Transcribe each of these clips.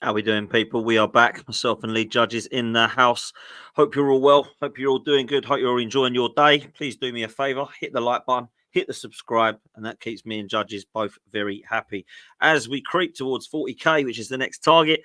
How we doing, people? We are back. Myself and lead judges in the house. Hope you're all well. Hope you're all doing good. Hope you're all enjoying your day. Please do me a favour. Hit the like button. Hit the subscribe. And that keeps me and judges both very happy. As we creep towards 40k, which is the next target,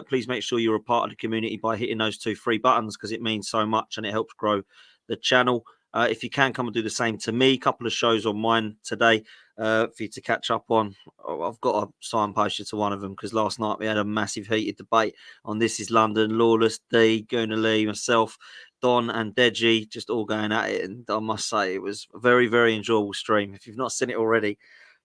please make sure you're a part of the community by hitting those 2 free buttons because it means so much and it helps grow the channel. If you can, come and do the same to me. A couple of shows on mine today for you to catch up on. I've got a signpost you to one of them because last night we had a massive heated debate on This Is London. Lawless, D, Gunnar Lee, myself, Don and Deji, just all going at it. And I must say, it was a very, very enjoyable stream. If you've not seen it already,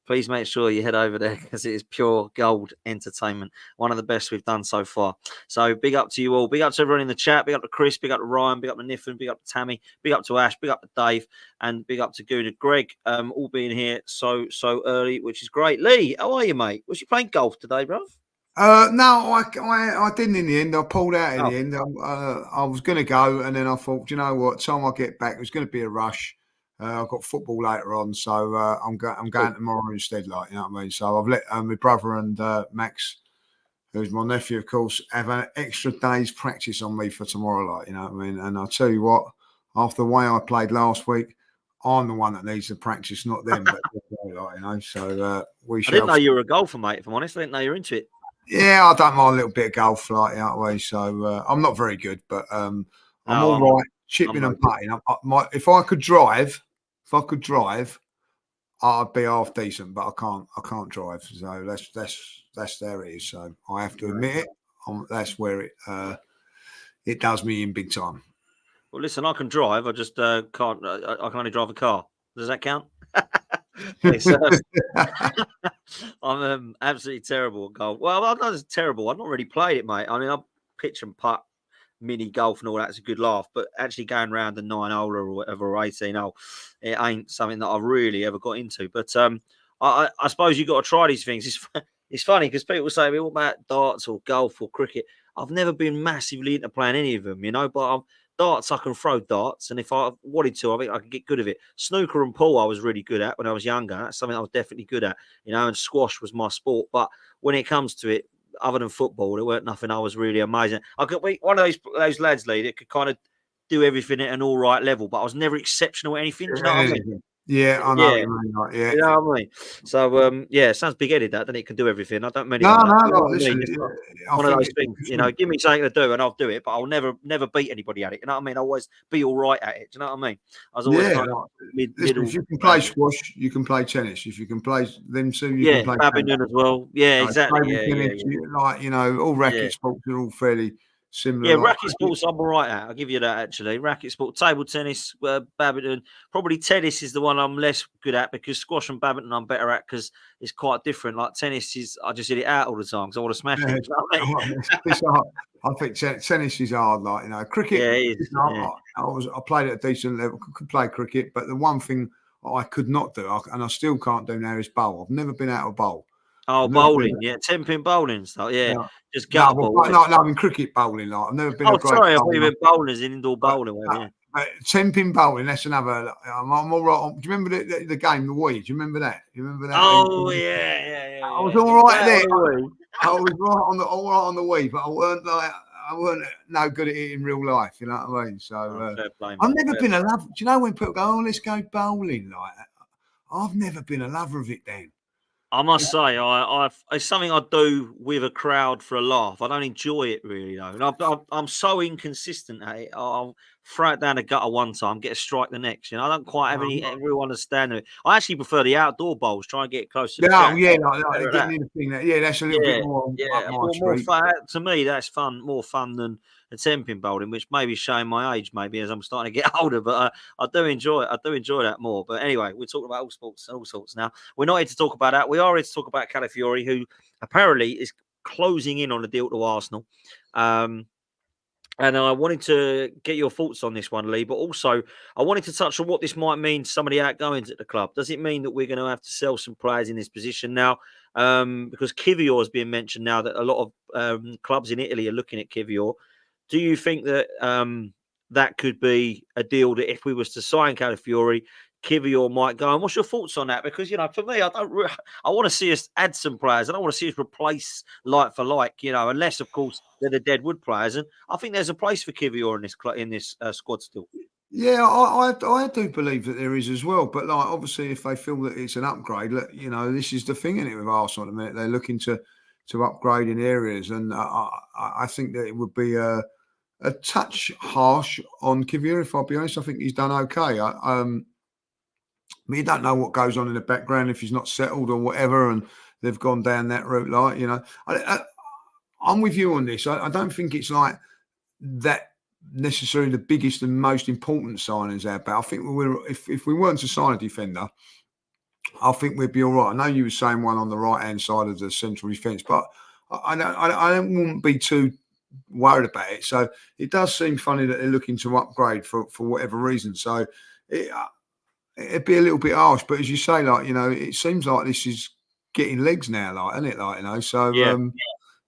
please make sure you head over there because it is pure gold entertainment. One of the best we've done so far. So big up to you all. Big up to everyone in the chat. Big up to Chris. Big up to Ryan. Big up to Niffen. Big up to Tammy. Big up to Ash. Big up to Dave. And big up to Gunnar. Greg, all being here so early, which is great. Lee, how are you, mate? Was you playing golf today, bro? No, I didn't in the end. I pulled out in the end. I was going to go, and then I thought, do you know what? Time I get back, it was going to be a rush. I've got football later on, so I'm going tomorrow instead. Like, you know what I mean. So I've let my brother and Max, who's my nephew, of course, have an extra day's practice on me for tomorrow. Like, you know what I mean. And I'll tell you what, after the way I played last week, I'm the one that needs the practice, not them. But like, you know, so we. I didn't know you were a golfer, mate. If I'm honest, I didn't know you were into it. Yeah, I don't mind a little bit of golf, like that way. So I'm not very good, but I'm all right, chipping and putting. If I could drive, I'd be half decent, but I can't drive. So that's there it is. So I have to admit it. That's where it does me in big time. Well, listen, I can drive. I just can't. I can only drive a car. Does that count? I'm absolutely terrible at golf. Well, I'm not terrible. I've not really played it, mate. I mean, I pitch and putt, mini golf and all that's a good laugh, but actually going around the 9-hole or whatever, or 18-hole, it ain't something that I've really ever got into. But I suppose you've got to try these things. It's funny because people say, what about darts or golf or cricket? I've never been massively into playing any of them, you know, but darts, I can throw darts, and if I wanted to, I think I could get good at it. Snooker and pool, I was really good at when I was younger. That's something I was definitely good at, you know, and squash was my sport. But when it comes to it, other than football, there weren't nothing I was really amazing. I could be one of those lads, Lee, that could kind of do everything at an all right level, but I was never exceptional at anything. Do you know what I mean? Yeah, I know. Yeah, you know what I mean. So it sounds big-headed that it can do everything. I don't mean listen, one of those things. You know, give me something to do and I'll do it, but I'll never beat anybody at it. You know what I mean? I'll always be all right at it. Do you know what I mean? I was always middle. If you can play squash, you can play tennis. If you can play them two, you can play badminton as well. Yeah, exactly. Tennis, like, you know, all racket sports are all fairly similar. Yeah, racket sports I'm all right at. I'll give you that, actually. Racket sport, table tennis, badminton. Probably tennis is the one I'm less good at because squash and badminton I'm better at because it's quite different. Like tennis I just hit it out all the time because I want to smash it. You know what I mean? It's hard. I think tennis is hard. Like, you know, cricket. Yeah, it is. I played at a decent level. Could play cricket, but the one thing I could not do, and I still can't do now, is bowl. I've never been out of bowl. Oh, bowling, 10-pin bowling stuff, just gut ball. No, I mean cricket bowling. Like, I've never been. Oh, sorry, I thought you meant bowling as in indoor bowling. 10-pin bowling, that's another. I'm all right. Do you remember the game, the Wii? Do you remember that? Oh, yeah. I was all right there. I was all right on the Wii, but I weren't no good at it in real life. You know what I mean? So I've never been a lover. Do you know when people go, "Oh, let's go bowling"? Like, I've never been a lover of it, Dan. I must say, it's something I do with a crowd for a laugh. I don't enjoy it really, though. And I'm so inconsistent at it. I'll throw it down the gutter one time, get a strike the next. You know, I don't quite have any real understanding of it. I actually prefer the outdoor bowls. Try and get closer. Like getting in the thing. That's a little bit more. More fun. To me, that's fun. More fun than a 10-pin bowling, which may be showing my age, maybe as I'm starting to get older. But I do enjoy it. I do enjoy that more. But anyway, we're talking about all sorts now. We're not here to talk about that. We are here to talk about Calafiori, who apparently is closing in on a deal to Arsenal. And I wanted to get your thoughts on this one, Lee, but also I wanted to touch on what this might mean to some of the outgoings at the club. Does it mean that we're going to have to sell some players in this position now? Because Kivior has been mentioned now that a lot of clubs in Italy are looking at Kivior. Do you think that that could be a deal that if we was to sign Calafiori, Kivior might go. And what's your thoughts on that? Because, for me, I want to see us add some players. I don't want to see us replace like for like, unless, of course, they're the Deadwood players. And I think there's a place for Kivior in this squad still. Yeah, I do believe that there is as well. But like, obviously, if they feel that it's an upgrade, look, this is the thing in it with Arsenal at the minute. They're looking to upgrade in areas, and I think that it would be a touch harsh on Kivior. If I'll be honest, I think he's done okay. I mean, you don't know what goes on in the background if he's not settled or whatever, and they've gone down that route. Like, I'm with you on this. I don't think it's like that necessarily the biggest and most important signings out there. I think if we weren't to sign a defender, I think we'd be all right. I know you were saying one on the right hand side of the central defence, but I wouldn't be too worried about it. So it does seem funny that they're looking to upgrade for whatever reason. So it'd be a little bit harsh, but as you say, like, it seems like this is getting legs now, like, isn't it? Like, so Yeah.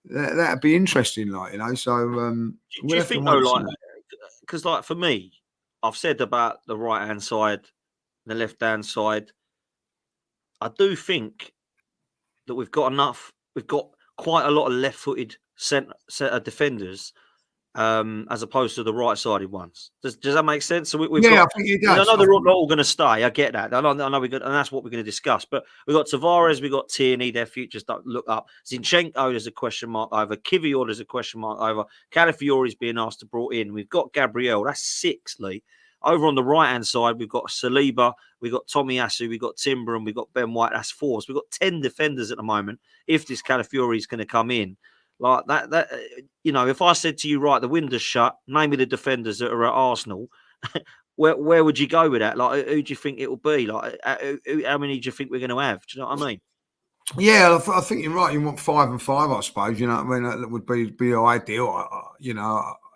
That'd be interesting, like, So do you think though, like, because like for me, I've said about the right hand side, the left hand side. I do think that we've got enough. We've got quite a lot of left-footed centre defenders, as opposed to the right-sided ones. Does that make sense? So we've got, I think it does. I know they're not all going to stay. I get that. I know we're good, and that's what we're going to discuss. But we've got Tavares, we've got Tierney. Their futures don't look up. Zinchenko, there's a question mark over. Kivior, there's a question mark over. Calafiori's being asked to brought in. We've got Gabriel. That's 6, Lee. Over on the right-hand side, we've got Saliba, we've got Tomiyasu, we've got Timber, and we've got Ben White. That's 4. So we've got 10 defenders at the moment. If this Calafiori is going to come in, like that, if I said to you, right, the window's shut, name me the defenders that are at Arsenal, where would you go with that? Like, who do you think it will be? Like, how many do you think we're going to have? Do you know what I mean? Yeah, I think you're right. You want 5 and 5, I suppose. You know what I mean? That would be ideal.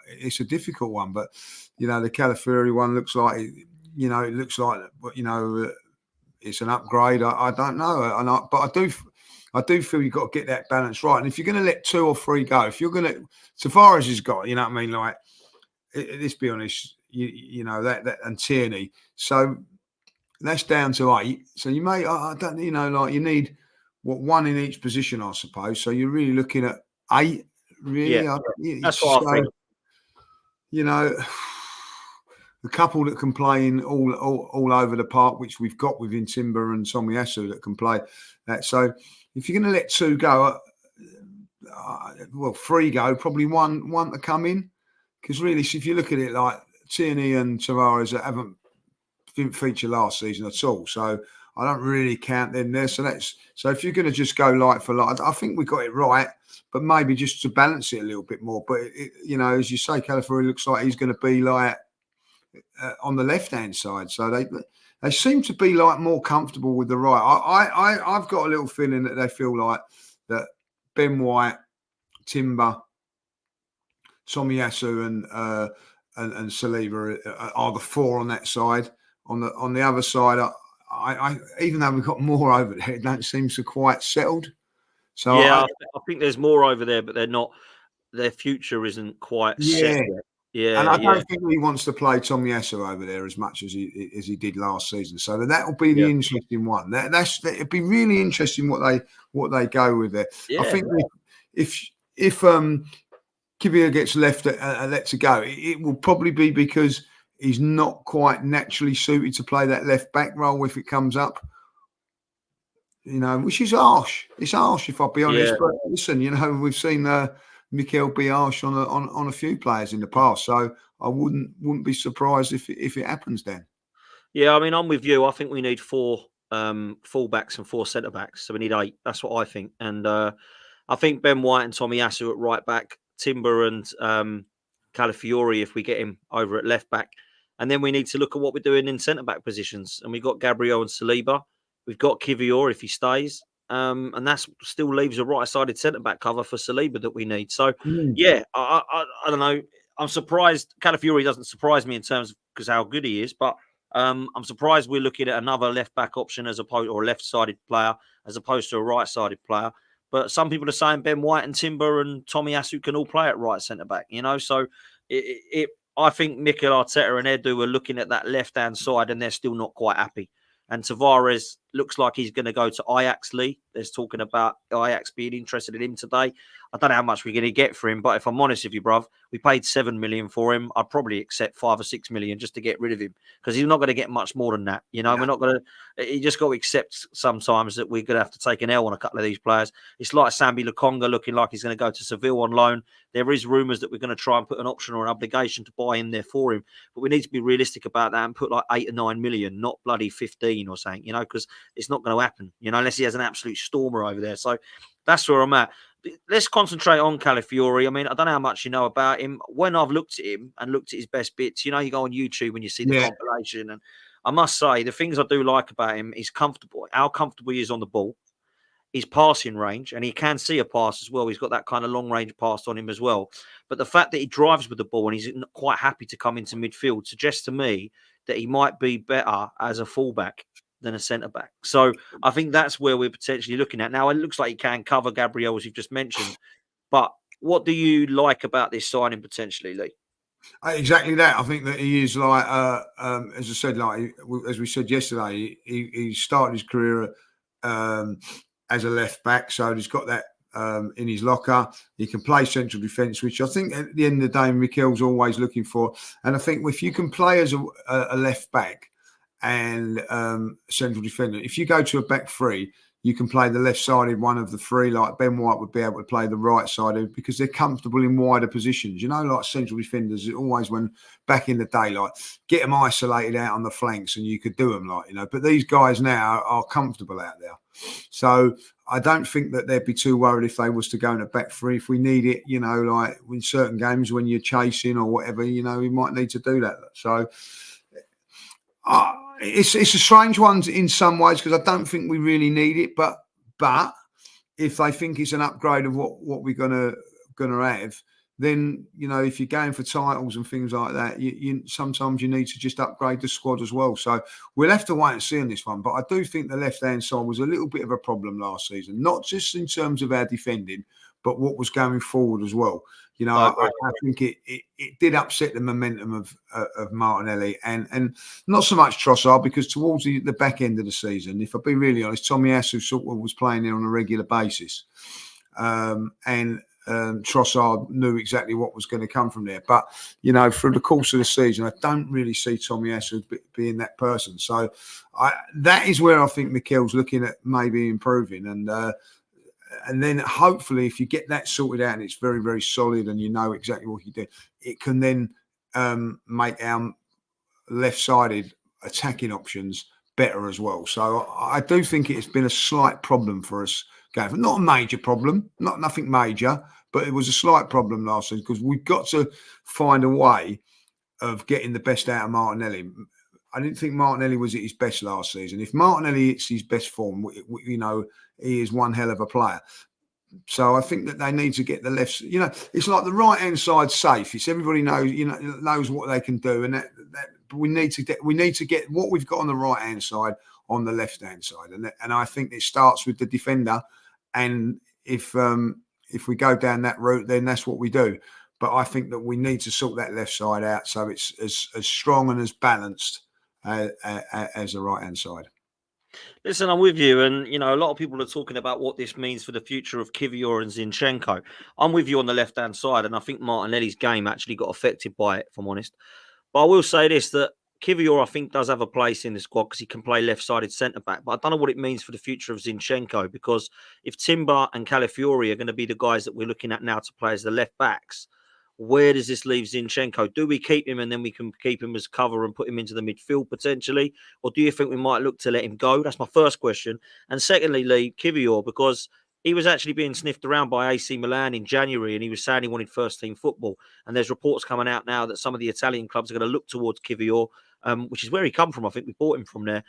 It's a difficult one, but the Calafiori one looks like it looks like it's an upgrade. I don't know, but I do feel you've got to get that balance right. And if you're going to let 2 or 3 go, if you're going to, Tavares has got, you know what I mean? Like, let's be honest, that and Tierney. So that's down to 8. So you may, I don't, like you need 1 in each position, I suppose. So you're really looking at 8, really. Yeah, that's what I think. The couple that can play in all over the park, which we've got within Timber and Tomiyasu that can play that. So if you're going to let 2 go, 3 go, probably one to come in. Because really, if you look at it like Tierney and Tavares didn't feature last season at all. So I don't really count them there. So if you're going to just go like for like, I think we got it right, but maybe just to balance it a little bit more. But as you say, Calafiori looks like he's going to be like on the left hand side. So they seem to be like more comfortable with the right. I've got a little feeling that they feel like that Ben White, Timber, Tomiyasu and Saliba are the 4 on that side. On the other side, I even though we've got more over there, it don't seem so quite settled. So yeah, I think there's more over there, but they're not. Their future isn't quite set yet. Yeah, and I don't think he wants to play Tomiyasu over there as much as he did last season. So that will be the interesting one. It'd be really interesting what they go with there. Yeah. I think if Kivior gets left let to go, it will probably be because he's not quite naturally suited to play that left back role if it comes up. Which is harsh. It's harsh if I'll be honest. Yeah. But listen, we've seen Mikel be harsh on a few players in the past, so I wouldn't be surprised if it happens then. Yeah, I mean, I'm with you. I think we need 4 full-backs and 4 centre-backs, so we need 8. That's what I think. And I think Ben White and Tomiyasu at right back, Timber and Calafiori if we get him over at left back. And then we need to look at what we're doing in centre-back positions. And we've got Gabriel and Saliba. We've got Kivior if he stays. And that still leaves a right-sided centre-back cover for Saliba that we need. So, yeah, I don't know. I'm surprised. Calafiori doesn't surprise me in terms of because how good he is. But I'm surprised we're looking at another left-back option or a left-sided player as opposed to a right-sided player. But some people are saying Ben White and Timber and Tomiyasu can all play at right centre-back, So I think Mikel Arteta and Edu are looking at that left-hand side and they're still not quite happy. And Tavares looks like he's going to go to Ajax, Lee. There's talking about Ajax being interested in him today. I don't know how much we're going to get for him, but if I'm honest with you, bruv, we paid 7 million for him. I'd probably accept 5 or 6 million just to get rid of him because he's not going to get much more than that. You know, we're not going to. You just got to accept sometimes that we're going to have to take an L on a couple of these players. It's like Sambi Lokonga looking like he's going to go to Seville on loan. There is rumours that we're going to try and put an option or an obligation to buy him there for him, but we need to be realistic about that and put like 8 or 9 million, not bloody 15 or something. You know, because it's not going to happen. You know, unless he has an absolute stormer over there. So that's where I'm at. Let's concentrate on Calafiori. I mean, I don't know how much you know about him. When I've looked at him and looked at his best bits, you know, you go on YouTube and you see the compilation. And I must say, the things I do like about him, he's comfortable. How comfortable he is on the ball, his passing range, and he can see a pass as well. He's got that kind of long range pass on him as well. But the fact that he drives with the ball and he's quite happy to come into midfield suggests to me that he might be better as a fullback than a centre back. So I think that's where we're potentially looking at. Now, it looks like he can cover Gabriel, as you've just mentioned. But what do you like about this signing potentially, Lee? Exactly that. I think that he is like, as I said, like as we said yesterday, he started his career as a left back, so he's got that in his locker. He can play central defence, which I think at the end of the day, Mikel's always looking for. And I think if you can play as a left back and central defender, if you go to a back three, you can play the left-sided one of the three, like Ben White would be able to play the right-sided because they're comfortable in wider positions. You know, like central defenders, always when back in the day, like get them isolated out on the flanks and you could do them, like, you know. But these guys now are comfortable out there. So I don't think that they'd be too worried if they was to go in a back three. If we need it, you know, like in certain games when you're chasing or whatever, you know, we might need to do that. So it's a strange one in some ways because I don't think we really need it. But if they think it's an upgrade of what we're gonna have, then you know if you're going for titles and things like that, you sometimes you need to just upgrade the squad as well. So we'll have to wait and see on this one. But I do think the left hand side was a little bit of a problem last season, not just in terms of our defending, but what was going forward as well. You know, I think it did upset the momentum of Martinelli and not so much Trossard because towards the back end of the season, if I'll be really honest, Tommy Asu sort of was playing there on a regular basis. And Trossard knew exactly what was going to come from there. But, you know, through the course of the season, I don't really see Tommy Asu being that person. So that is where I think Mikel's looking at maybe improving. And then hopefully if you get that sorted out and it's very, very solid and you know exactly what you do, it can then make our left-sided attacking options better as well. So I do think it's been a slight problem for us going for, not a major problem, nothing major, but it was a slight problem last season because we've got to find a way of getting the best out of Martinelli. I didn't think Martinelli was at his best last season. If Martinelli hits his best form, you know, he is one hell of a player. So I think that they need to get the left. You know, it's like the right hand side safe. It's everybody knows, you know, knows what they can do, and that we need to get what we've got on the right hand side on the left hand side, and I think it starts with the defender. And if we go down that route, then that's what we do. But I think that we need to sort that left side out so it's as strong and as balanced as the right hand side. Listen, I'm with you. And, you know, a lot of people are talking about what this means for the future of Kivior and Zinchenko. I'm with you on the left-hand side. And I think Martinelli's game actually got affected by it, if I'm honest. But I will say this, that Kivior, I think, does have a place in the squad because he can play left-sided centre-back. But I don't know what it means for the future of Zinchenko because if Timber and Calafiori are going to be the guys that we're looking at now to play as the left-backs, where does this leave Zinchenko? Do we keep him and then we can keep him as cover and put him into the midfield potentially? Or do you think we might look to let him go? That's my first question. And secondly, Lee, Kivior, because he was actually being sniffed around by AC Milan in January and he was saying he wanted first-team football. And there's reports coming out now that some of the Italian clubs are going to look towards Kivior, which is where he come from. I think we bought him from there.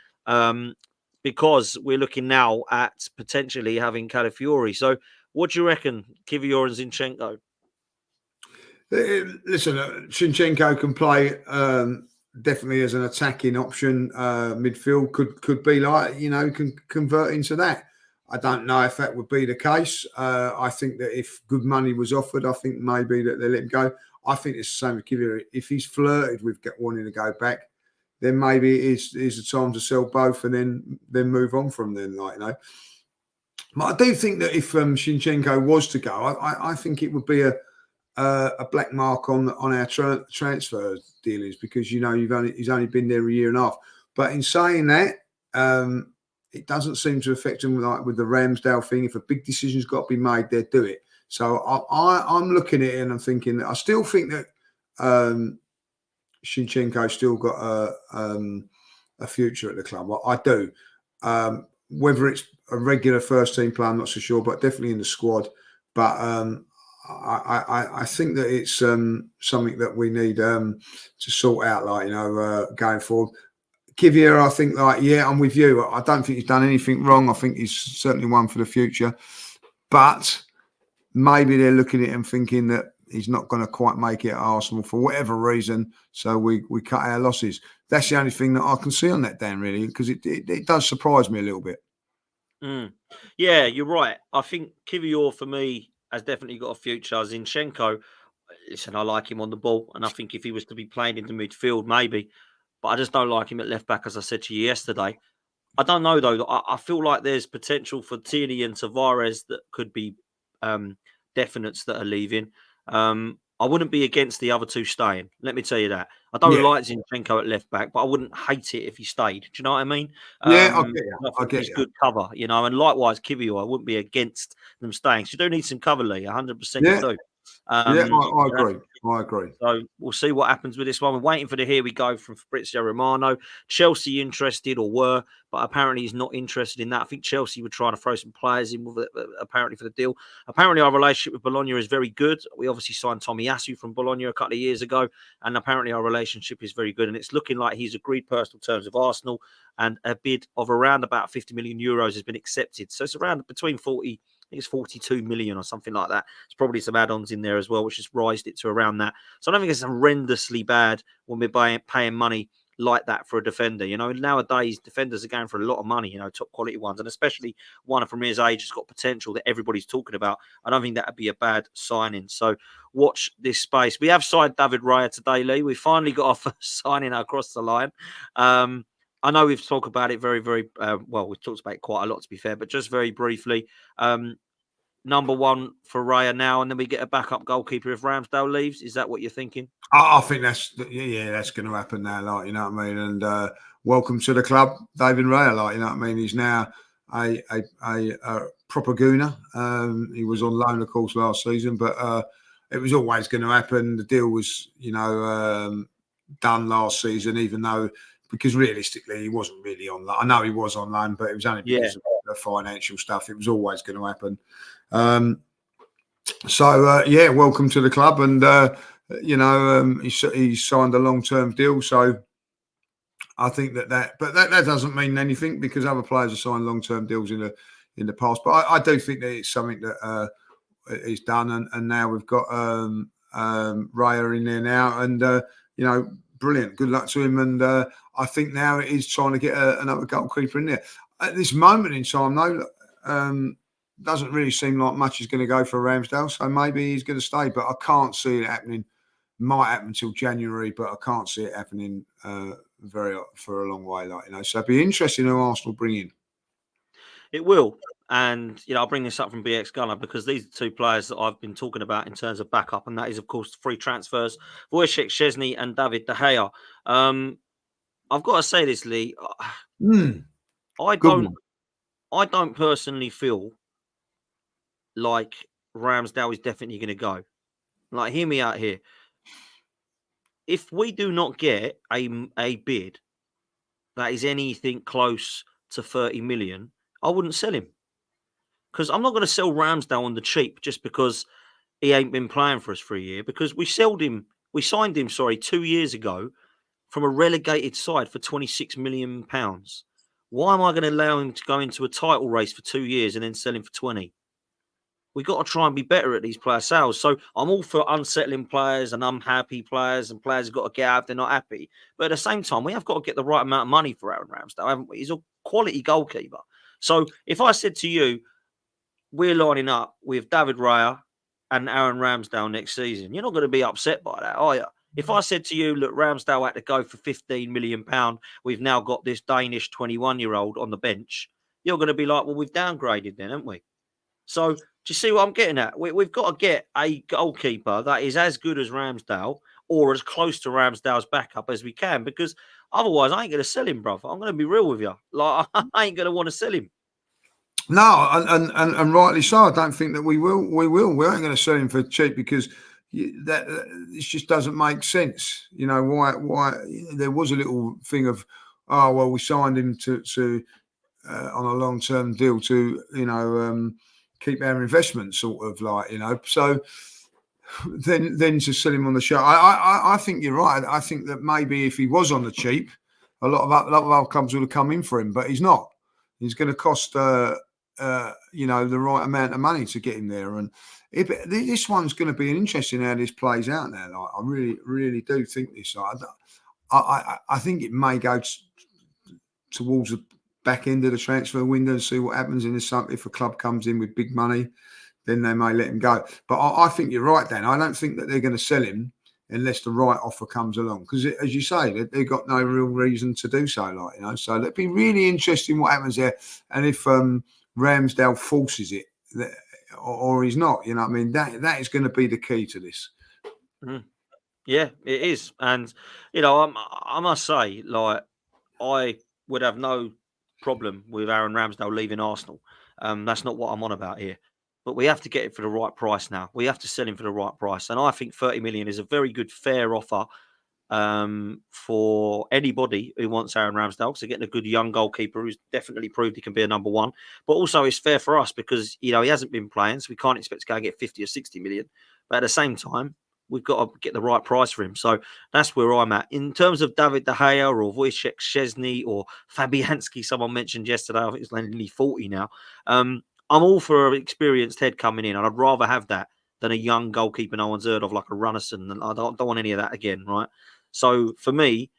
Because we're looking now at potentially having Calafiori. So what do you reckon, Kivior and Zinchenko? Listen, Zinchenko can play definitely as an attacking option. Midfield could be like, you know, can convert into that. I don't know if that would be the case. I think that if good money was offered, I think maybe that they let him go. I think it's the same with Kivior. If he's flirted with wanting to go back, then maybe it's the time to sell both and then move on from them. Like, you know. But I do think that if Zinchenko was to go, I think it would be a black mark on our transfer dealings, because you know he's only been there a year and a half. But in saying that, it doesn't seem to affect him like with the Ramsdale thing. If a big decision's got to be made, they'll do it. So I'm looking at it and I'm thinking that I still think that Zinchenko's still got a future at the club. I do. Whether it's a regular first team player, I'm not so sure, but definitely in the squad. But I think that it's something that we need to sort out, like, you know, going forward. Kivior, I think, like, yeah, I'm with you. I don't think he's done anything wrong. I think he's certainly one for the future. But maybe they're looking at him thinking that he's not going to quite make it at Arsenal for whatever reason. So we cut our losses. That's the only thing that I can see on that, Dan, really, because it does surprise me a little bit. Yeah, you're right. I think Kivior, for me, has definitely got a future. Zinchenko, listen, I like him on the ball, and I think if he was to be playing in the midfield, maybe. But I just don't like him at left back, as I said to you yesterday. I don't know, though. I feel like there's potential for Tierney and Tavares that could be definites that are leaving. I wouldn't be against the other two staying. Let me tell you that. I don't like Zinchenko at left back, but I wouldn't hate it if he stayed. Do you know what I mean? Yeah, I think he's good cover, you know. And likewise, Kivior, I wouldn't be against them staying. So you do need some cover, Lee. 100% you do. I agree. I agree. So we'll see what happens with this one. We're waiting for the here we go from Fabrizio Romano. Chelsea interested or were, but apparently he's not interested in that. I think Chelsea were trying to throw some players in with it, apparently for the deal. Apparently our relationship with Bologna is very good. We obviously signed Tomiyasu from Bologna a couple of years ago, and apparently our relationship is very good. And it's looking like he's agreed personal terms with Arsenal, and a bid of around about 50 million euros has been accepted. So it's around between 40. I think it's 42 million or something like that. There's probably some add-ons in there as well, which has raised it to around that. So I don't think it's horrendously bad when we're paying money like that for a defender. You know, nowadays defenders are going for a lot of money, you know, top quality ones, and especially one from his age has got potential that everybody's talking about. I don't think that would be a bad signing. So watch this space. We have signed David Raya today, Lee. We finally got our first signing across the line. I know we've talked about it very, very well. We've talked about it quite a lot, to be fair, but just very briefly. Number one for Raya now, and then we get a backup goalkeeper if Ramsdale leaves. Is that what you're thinking? I think that's going to happen now. Like, you know what I mean? And welcome to the club, David Raya. Like, you know what I mean? He's now a proper gooner. He was on loan, of course, last season, but it was always going to happen. The deal was, you know, done last season, even though. Because realistically, he wasn't really on loan. I know he was on loan, but it was only because of the financial stuff. It was always going to happen. Welcome to the club. And, you know, he signed a long-term deal. So I think but that doesn't mean anything, because other players have signed long-term deals in the past. But I do think that it's something that is done. And now we've got Raya in there now. And, you know, brilliant. Good luck to him. And I think now it is trying to get another goalkeeper in there. At this moment in time, though, doesn't really seem like much is going to go for Ramsdale. So maybe he's going to stay. But I can't see it happening. Might happen until January, but I can't see it happening for a long way. Like, you know, so it'd be interesting who Arsenal bring in. It will. And, you know, I'll bring this up from BX Gunner because these are two players that I've been talking about in terms of backup. And that is, of course, free transfers, Wojciech Szczesny and David De Gea. I've got to say this, Lee. I don't personally feel like Ramsdale is definitely going to go. Like, hear me out here. If we do not get a bid that is anything close to 30 million, I wouldn't sell him. Because I'm not going to sell Ramsdale on the cheap just because he ain't been playing for us for a year. Because we signed him 2 years ago from a relegated side for £26 million. Why am I going to allow him to go into a title race for 2 years and then sell him for 20? We've got to try and be better at these player sales. So I'm all for unsettling players and unhappy players, and players have got to get out if they're not happy. But at the same time, we have got to get the right amount of money for Aaron Ramsdale, haven't we? He's a quality goalkeeper. So if I said to you, we're lining up with David Raya, and Aaron Ramsdale next season, you're not going to be upset by that, are you? If I said to you, look, Ramsdale had to go for £15 million, we've now got this Danish 21-year-old on the bench, you're going to be like, well, we've downgraded then, haven't we? So do you see what I'm getting at? We've got to get a goalkeeper that is as good as Ramsdale or as close to Ramsdale's backup as we can, because otherwise I ain't going to sell him, brother. I'm going to be real with you. Like, I ain't going to want to sell him. No, and rightly so. I don't think that we will. We ain't going to sell him for cheap, because it just doesn't make sense. You know, why there was a little thing of, oh well, we signed him to on a long-term deal to, you know, keep our investment, sort of, like, you know. So then to sell him on the show, I think you're right. I think that maybe if he was on the cheap, a lot of other clubs would have come in for him, but he's not. He's going to cost you know, the right amount of money to get him there. And this one's going to be interesting how this plays out now. Like, I really do think this. I think it may go towards the back end of the transfer window and see what happens in the summer. If a club comes in with big money, then they may let him go. But I think you're right, Dan. I don't think that they're going to sell him unless the right offer comes along. Because, as you say, they've got no real reason to do so, like, you know. So it'd be really interesting what happens there. And if Ramsdale forces it, or he's not, you know what I mean? That is going to be the key to this. Mm. Yeah, it is. And, you know, I must say, like, I would have no problem with Aaron Ramsdale leaving Arsenal. That's not what I'm on about here. But we have to get it for the right price now. We have to sell him for the right price. And I think 30 million is a very good, fair offer for anybody who wants Aaron Ramsdale. So getting a good young goalkeeper who's definitely proved he can be a number one. But also it's fair for us because, you know, he hasn't been playing, so we can't expect to go and get 50 or 60 million. But at the same time, we've got to get the right price for him. So that's where I'm at. In terms of David De Gea or Wojciech Szczesny or Fabianski, someone mentioned yesterday, I think it's nearly 40 now. I'm all for an experienced head coming in, and I'd rather have that than a young goalkeeper no one's heard of, like a Runnison. And I don't want any of that again, right? So for me,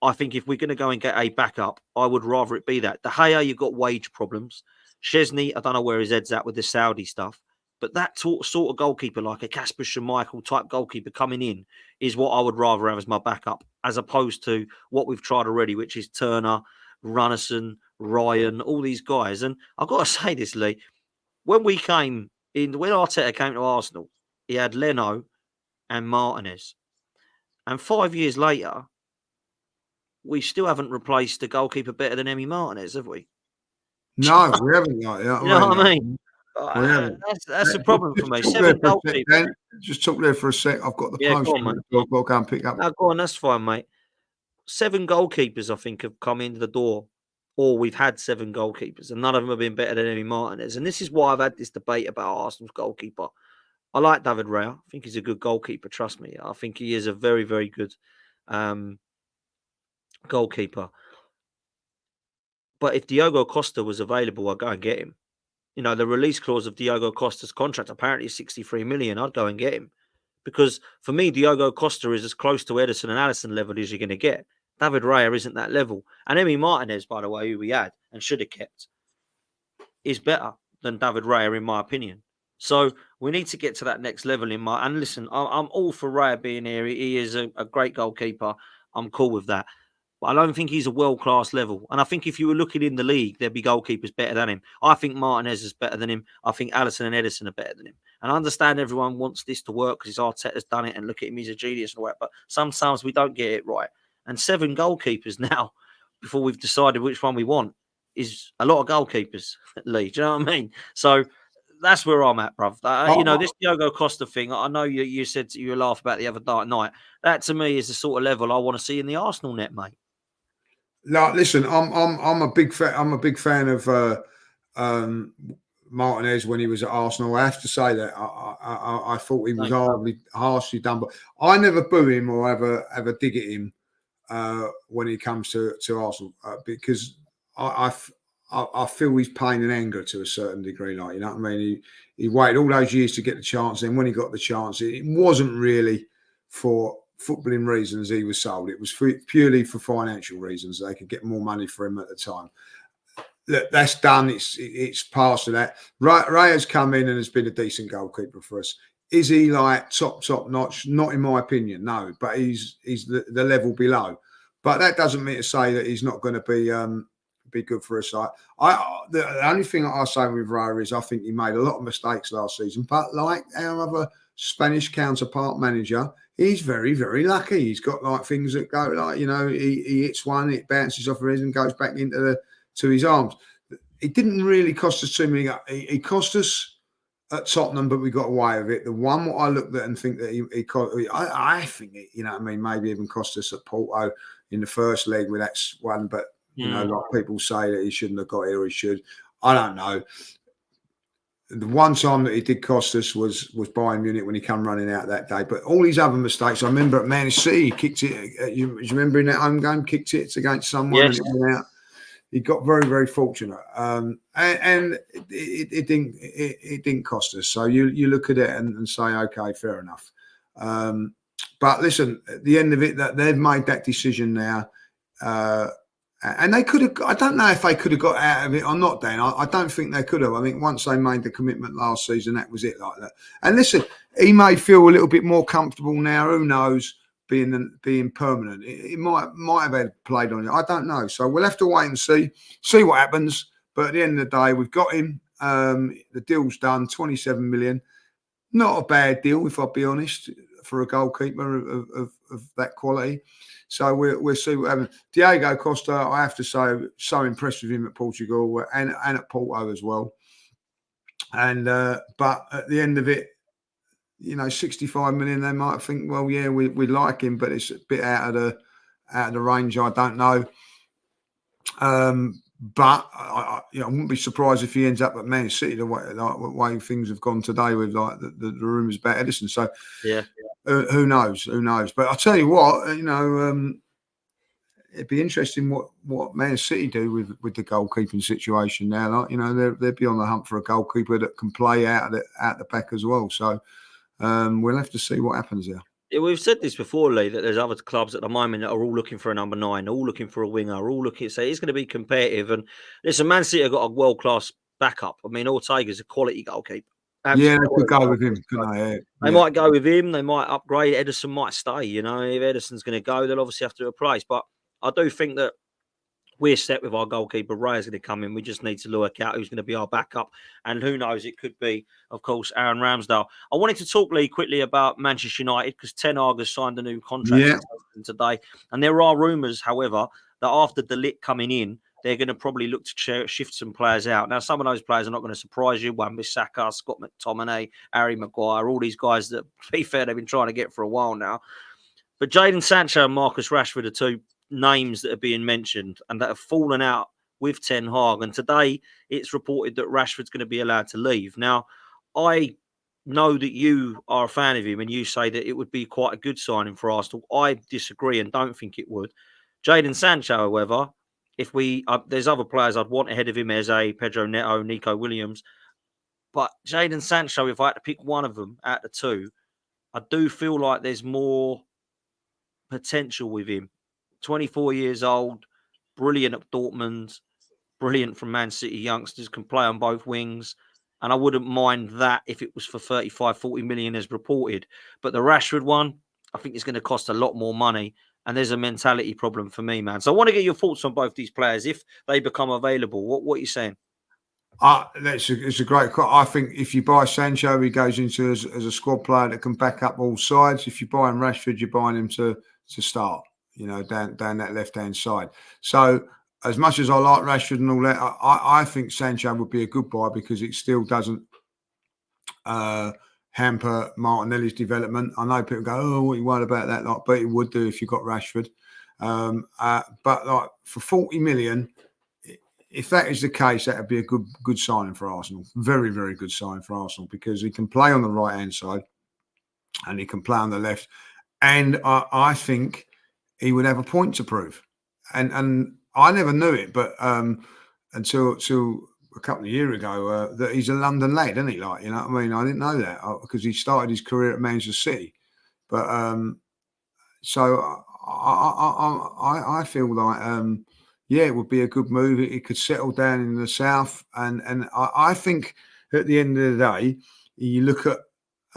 I think if we're going to go and get a backup, I would rather it be that. De Gea, you've got wage problems. Szczesny, I don't know where his head's at with the Saudi stuff. But that sort of goalkeeper, like a Kasper Schmeichel type goalkeeper coming in, is what I would rather have as my backup, as opposed to what we've tried already, which is Turner, Runnison, Ryan, all these guys. And I've got to say this, Lee, when Arteta came to Arsenal, he had Leno and Martinez. And 5 years later, we still haven't replaced the goalkeeper better than Emi Martinez, have we? No, we haven't. Like, you know what I mean? That's the problem for me. 7 goalkeepers. Just talk there for a sec. I've got the post. Go on, mate. I'll go and pick up. No, go on. That's fine, mate. 7 goalkeepers, I think, have come into the door, or we've had 7 goalkeepers, and none of them have been better than Emi Martinez. And this is why I've had this debate about Arsenal's goalkeeper. I like David Raya. I think he's a good goalkeeper. Trust me. I think he is a very, very good goalkeeper. But if Diogo Costa was available, I'd go and get him. You know, the release clause of Diogo Costa's contract apparently is 63 million. I'd go and get him. Because for me, Diogo Costa is as close to Ederson and Alisson level as you're going to get. David Raya isn't that level. And Emi Martinez, by the way, who we had and should have kept, is better than David Raya, in my opinion. So we need to get to that next level and listen, I'm all for Raya being here. He is a great goalkeeper. I'm cool with that. But I don't think he's a world-class level. And I think if you were looking in the league, there'd be goalkeepers better than him. I think Martinez is better than him. I think Alisson and Ederson are better than him. And I understand everyone wants this to work because Arteta's done it and look at him, he's a genius and all that. But sometimes we don't get it right. And 7 goalkeepers now, before we've decided which one we want, is a lot of goalkeepers, Lee. Do you know what I mean? So that's where I'm at, bruv. You know, this Diogo Costa thing, I know you said you laughed about the other night. That, to me, is the sort of level I want to see in the Arsenal net, mate. No, listen, I'm a big fan. I'm a big fan of Martinez when he was at Arsenal. I have to say that I thought he was harshly done, but I never boo him or ever dig at him when he comes to Arsenal because I feel he's pain and anger to a certain degree. Like, you know what I mean? He waited all those years to get the chance, and when he got the chance, it wasn't really for footballing reasons he was sold. It was purely for financial reasons. They could get more money for him at the time. Look, that's done. It's past of that. Raya's come in and has been a decent goalkeeper for us. Is he like top notch? Not in my opinion, no. But he's the level below. But that doesn't mean to say that he's not going to be good for a side. The only thing I say with Raya is I think he made a lot of mistakes last season. But like our other Spanish counterpart manager, he's very, very lucky. He's got like things that go like, he hits one, it bounces off his and goes back to his arms. It didn't really cost us too many. He cost us at Tottenham, but we got away with it. The one what I looked at and think that he cost, I think it, maybe even cost us at Porto in the first leg with that one. But like people say that he shouldn't have got here, he should. I don't know. The one time that he did cost us was Bayern Munich when he came running out that day. But all these other mistakes, I remember at Man City, he kicked it. You remember in that home game, kicked it against someone and it went out. He got very, very fortunate, and it didn't cost us. So you look at it and say, okay, fair enough. But listen, at the end of it, that they've made that decision now, and they could have. I don't know if they could have got out of it or not. Dan, I don't think they could have. I think once they made the commitment last season, that was it like that. And listen, he may feel a little bit more comfortable now. Who knows? Being permanent, it might have had played on it. I don't know. So we'll have to wait and see what happens. But at the end of the day, we've got him. The deal's done. 27 million, not a bad deal if I'll be honest for a goalkeeper of that quality. So we'll see what happens. Diego Costa, I have to say, so impressed with him at Portugal and at Porto as well. And but at the end of it, 65 million, they might think, well, yeah, we like him, but it's a bit out of the range. I don't know. But I wouldn't be surprised if he ends up at Man City the way things have gone today with like the rumours about Edison. So yeah, who knows? Who knows? But I'll tell you what, it'd be interesting what Man City do with the goalkeeping situation now. Like, they'll be on the hunt for a goalkeeper that can play out the back as well. So. We'll have to see what happens there. Yeah, we've said this before, Lee, that there's other clubs at the moment that are all looking for a number 9, all looking for a winger, all looking. So it's going to be competitive. And listen, Man City have got a world class backup. I mean, Ortega's a quality goalkeeper. Absolutely. Yeah, they could go with him, couldn't they? They might go with him. They might upgrade. Edison might stay. If Edison's going to go, they'll obviously have to replace. But I do think that we're set with our goalkeeper. Raya's going to come in. We just need to look out who's going to be our backup. And who knows, it could be, of course, Aaron Ramsdale. I wanted to talk, Lee, quickly about Manchester United because Ten Hag has signed a new contract today. And there are rumours, however, that after De Ligt coming in, they're going to probably look to shift some players out. Now, some of those players are not going to surprise you. Wan-Bissaka, Scott McTominay, Harry Maguire, all these guys that, to be fair, they've been trying to get for a while now. But Jadon Sancho and Marcus Rashford are two names that are being mentioned and that have fallen out with Ten Hag. And today it's reported that Rashford's going to be allowed to leave. Now, I know that you are a fan of him and you say that it would be quite a good signing for Arsenal. I disagree and don't think it would. Jadon Sancho, however, if there's other players I'd want ahead of him, Eze, Pedro Neto, Nico Williams. But Jadon Sancho, if I had to pick one of them out of the two, I do feel like there's more potential with him. 24 years old, brilliant at Dortmund, brilliant from Man City youngsters, can play on both wings. And I wouldn't mind that if it was for 35, 40 million as reported. But the Rashford one, I think it's going to cost a lot more money. And there's a mentality problem for me, man. So I want to get your thoughts on both these players if they become available. What are you saying? It's a great call. I think if you buy Sancho, he goes into as a squad player that can back up all sides. If you buy him Rashford, you're buying him to start, down that left-hand side. So as much as I like Rashford and all that, I think Sancho would be a good buy because it still doesn't hamper Martinelli's development. I know people go, oh, what are you worried about that? But it would do if you got Rashford. But like for 40 million, if that is the case, that would be a good signing for Arsenal. Very, very good signing for Arsenal because he can play on the right-hand side and he can play on the left. And I think he would have a point to prove. And I never knew it, but until a couple of years ago, that he's a London lad, isn't he? Like, I mean? I didn't know that because he started his career at Manchester City. But so I feel like, it would be a good move. It could settle down in the south. And I think at the end of the day, you look at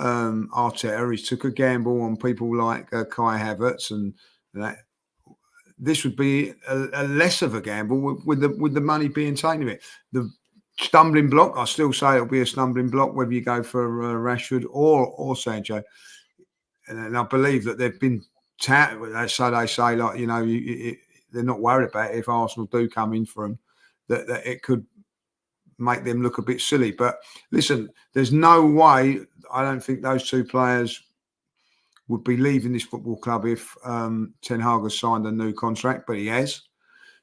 Arteta. He took a gamble on people like Kai Havertz, and that this would be a less of a gamble with the money being taken of it. The stumbling block, I still say it'll be a stumbling block whether you go for Rashford or Sancho. And I believe that they've been so they say, like, you know, they're not worried about it if Arsenal do come in for them, that it could make them look a bit silly. But listen, there's no way, I don't think those two players would be leaving this football club if Ten Hag has signed a new contract, but he has.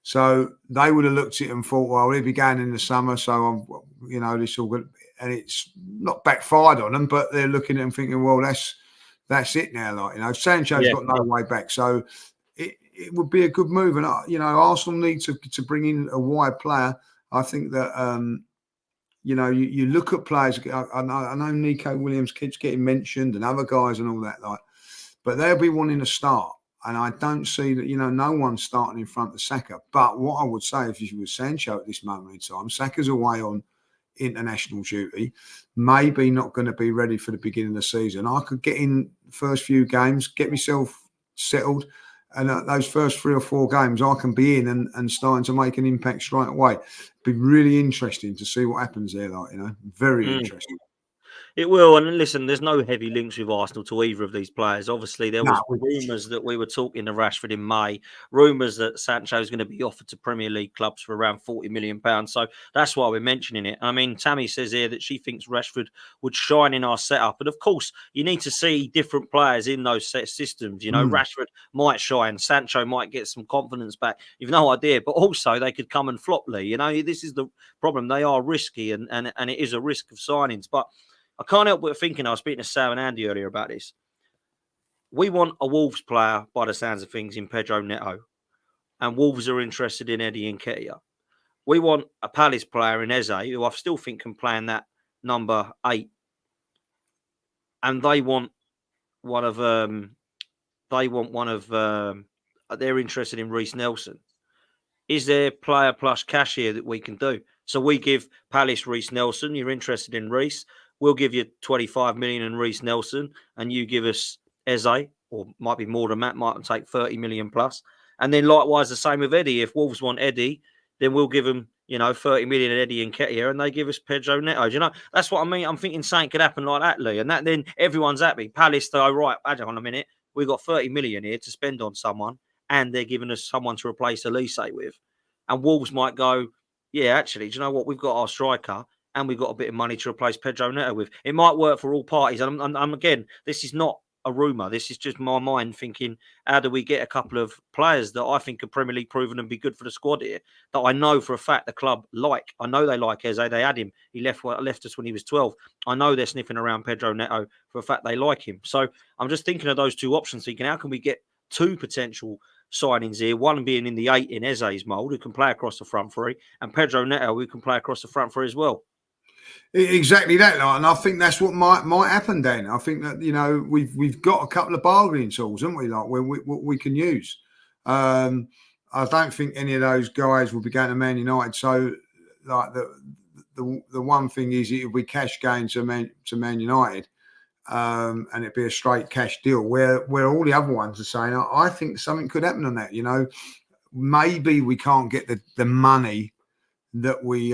So they would have looked at it and thought, well, he'll be going in the summer, so you know, this all good. And it's not backfired on them, but they're looking at it and thinking, well, that's it now. Like, you know, Sancho's got no way back, so it would be a good move. And you know, Arsenal need to bring in a wide player. I think that you know, you look at players. I know Nico Williams keeps getting mentioned, and other guys and all that, like, but they'll be wanting to start. And I don't see that, you know, no one's starting in front of Saka. But what I would say, if you were Sancho at this moment in time, Saka's away on international duty, maybe not going to be ready for the beginning of the season. I could get in the first few games, get myself settled, and those first 3 or 4 games, I can be in and starting to make an impact straight away. It'd be really interesting to see what happens there, like, you know, very interesting. It will, and listen, there's no heavy links with Arsenal to either of these players. Obviously, there was No, rumours that we were talking to Rashford in May, rumours that Sancho is going to be offered to Premier League clubs for around £40 million. So that's why we're mentioning it. I mean, Tammy says here that she thinks Rashford would shine in our setup. And of course, you need to see different players in those set systems. You know, Rashford might shine, Sancho might get some confidence back. You've no idea, but also they could come and flop, Lee. You know, this is the problem. They are risky, and it is a risk of signings. But I can't help but thinking, I was speaking to Sam and Andy earlier about this. We want a Wolves player, by the sounds of things, in Pedro Neto. And Wolves are interested in Eddie Nketiah. We want a Palace player in Eze, who I still think can play in that number 8. And they want one of they're interested in Reece Nelson. Is there player plus cash here that we can do? So we give Palace Reece Nelson. You're interested in Reece. We'll give you 25 million in Reece Nelson, and you give us Eze, or might be more than that, might take 30 million plus. And then likewise, the same with Eddie. If Wolves want Eddie, then we'll give them, 30 million at Eddie and Nketiah, and they give us Pedro Neto. Do you know, that's what I mean. I'm thinking something could happen like that, Lee. And that then everyone's happy. Palace, though, right, hold on a minute. We've got 30 million here to spend on someone, and they're giving us someone to replace Elise with. And Wolves might go, yeah, actually, do you know what? We've got our striker, and we've got a bit of money to replace Pedro Neto with. It might work for all parties. And I'm again, this is not a rumour. This is just my mind thinking, how do we get a couple of players that I think are Premier League proven and be good for the squad here, that I know for a fact the club like. I know they like Eze. They had him. He left us when he was 12. I know they're sniffing around Pedro Neto for a fact they like him. So I'm just thinking of those two options, thinking, how can we get 2 potential signings here, one being in the 8 in Eze's mould, who can play across the front 3, and Pedro Neto, who can play across the front 3 as well. Exactly that, and I think that's what might happen. Then I think that we've got a couple of bargaining tools, haven't we? Like what we can use. I don't think any of those guys will be going to Man United. So, like the one thing is, if we cash gain to Man United, and it'd be a straight cash deal. Where all the other ones are saying, I think something could happen on that. Maybe we can't get the money that we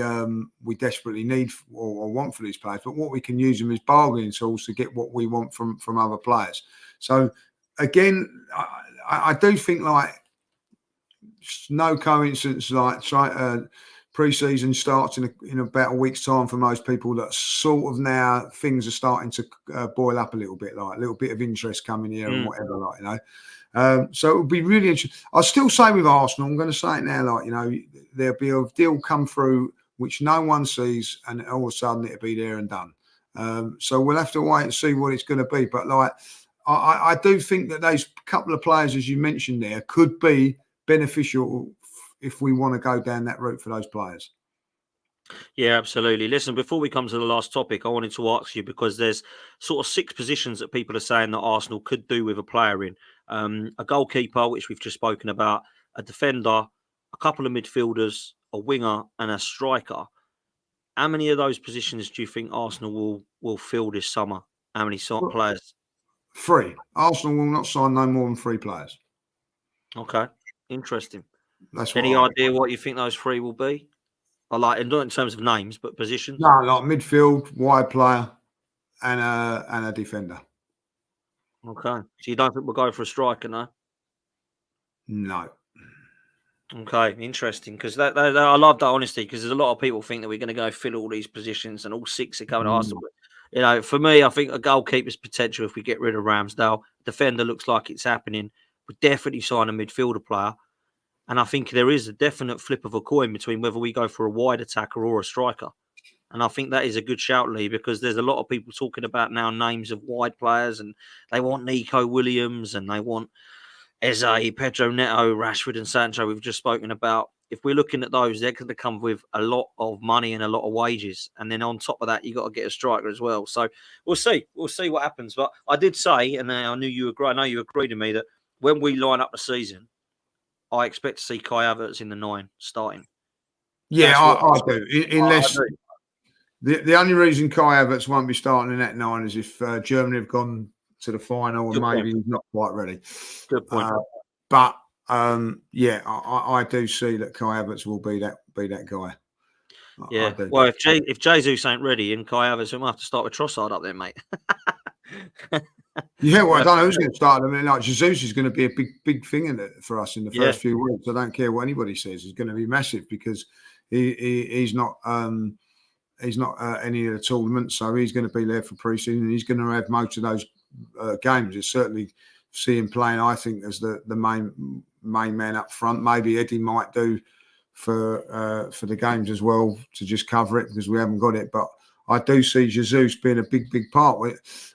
desperately need or want for these players, but what we can use them as bargaining tools to get what we want from other players. So again, I do think, like, no coincidence, like pre-season starts in about a week's time for most people, that sort of now things are starting to boil up a little bit, like a little bit of interest coming here and whatever, like, so it would be really interesting. I'll still say with Arsenal, I'm going to say it now, like, there'll be a deal come through which no one sees, and all of a sudden it'll be there and done. So we'll have to wait and see what it's going to be. But like, I do think that those couple of players, as you mentioned there, could be beneficial if we want to go down that route for those players. Yeah, absolutely. Listen, before we come to the last topic, I wanted to ask you, because there's sort of 6 positions that people are saying that Arsenal could do with a player in. A goalkeeper, which we've just spoken about, a defender, a couple of midfielders, a winger, and a striker. How many of those positions do you think Arsenal will fill this summer? How many players? 3. Arsenal will not sign no more than 3 players. Okay, interesting. That's Any idea what you think those 3 will be? I like, not in terms of names, but positions. No, like midfield, wide player, and a defender. Okay, so you don't think we'll go for a striker, no? No. Okay, interesting. Because I love that honesty. Because there's a lot of people think that we're going to go fill all these positions, and all 6 are coming to Arsenal. But, for me, I think a goalkeeper's potential if we get rid of Ramsdale. Defender looks like it's happening. We definitely sign a midfielder player. And I think there is a definite flip of a coin between whether we go for a wide attacker or a striker. And I think that is a good shout, Lee, because there's a lot of people talking about now names of wide players, and they want Nico Williams and they want Eze, Pedro Neto, Rashford and Sancho we've just spoken about. If we're looking at those, they're going to come with a lot of money and a lot of wages. And then on top of that, you've got to get a striker as well. So we'll see. We'll see what happens. But I did say, and I knew you agree, I know you agreed with me, that when we line up the season, I expect to see Kai Havertz in the 9 starting. Yeah, I do. Unless I do. the only reason Kai Havertz won't be starting in that 9 is if Germany have gone to the final and maybe he's not quite ready. Good point. But yeah, I do see that Kai Havertz will be that guy. Yeah. Well, if Jesus ain't ready and Kai Havertz, we might have to start with Trossard up there, mate. Yeah, well, I don't know who's going to start. I mean, like Jesus is going to be a big thing in it for us in the first few weeks. I don't care what anybody says; it's going to be massive because he's not any of the tournaments, so he's going to be there for pre-season. He's going to have most of those games. It's certainly see him playing. I think as the main man up front. Maybe Eddie might do for the games as well to just cover it because we haven't got it, but. I do see Jesus being a big part.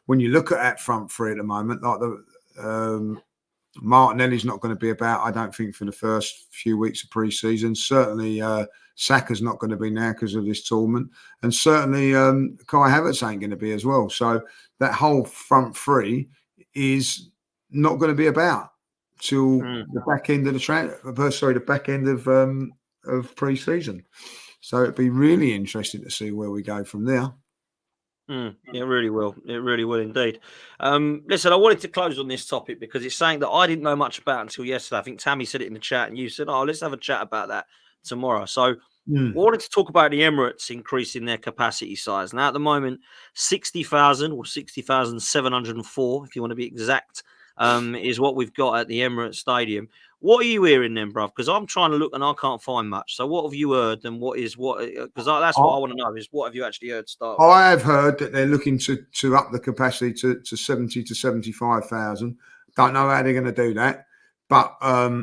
When you look at that front 3 at the moment, like the Martinelli's not going to be about, I don't think, for the first few weeks of pre-season. Certainly Saka's not going to be now because of this tournament. And certainly Kai Havertz ain't going to be as well. So that whole front 3 is not going to be about till the back end of the back end of pre-season. So it'd be really interesting to see where we go from there. It really will. It really will indeed. Listen, I wanted to close on this topic because it's something that I didn't know much about until yesterday. I think Tammy said it in the chat and you said, let's have a chat about that tomorrow. So I wanted to talk about the Emirates increasing their capacity size. Now, at the moment, 60,000 or 60,704, if you want to be exact, is what we've got at the Emirates Stadium. What are you hearing then, bruv? Because I'm trying to look and I can't find much. So what have you heard and what is what? Because that's what I want to know is what have you actually heard start? I have heard that they're looking to up the capacity to 70 to 75,000. Don't know how they're going to do that, but I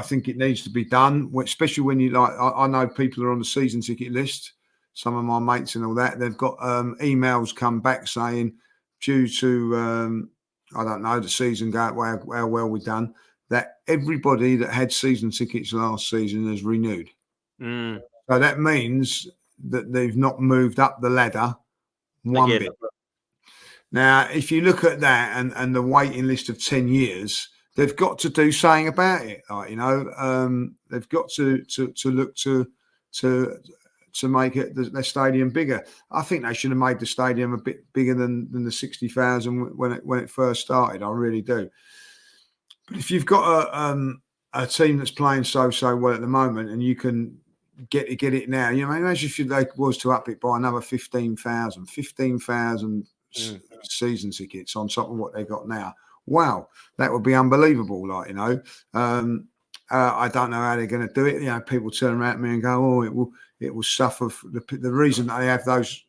think it needs to be done, especially when you I know people are on the season ticket list. Some of my mates and all that, they've got emails come back saying due to, I don't know, the season how well we've done, that everybody that had season tickets last season has renewed. So that means that they've not moved up the ladder one bit. Now, if you look at that and the waiting list of 10 years, they've got to do something about it. They've got to look to make it their stadium bigger. I think they should have made the stadium a bit bigger than the 60,000 when it first started. I really do. But if you've got a team that's playing so well at the moment, and you can get it now, imagine if they was to up it by another 15,000 season tickets on top of what they got now. Wow, that would be unbelievable. I don't know how they're going to do it. People turn around at me and go, it will suffer. The reason they have those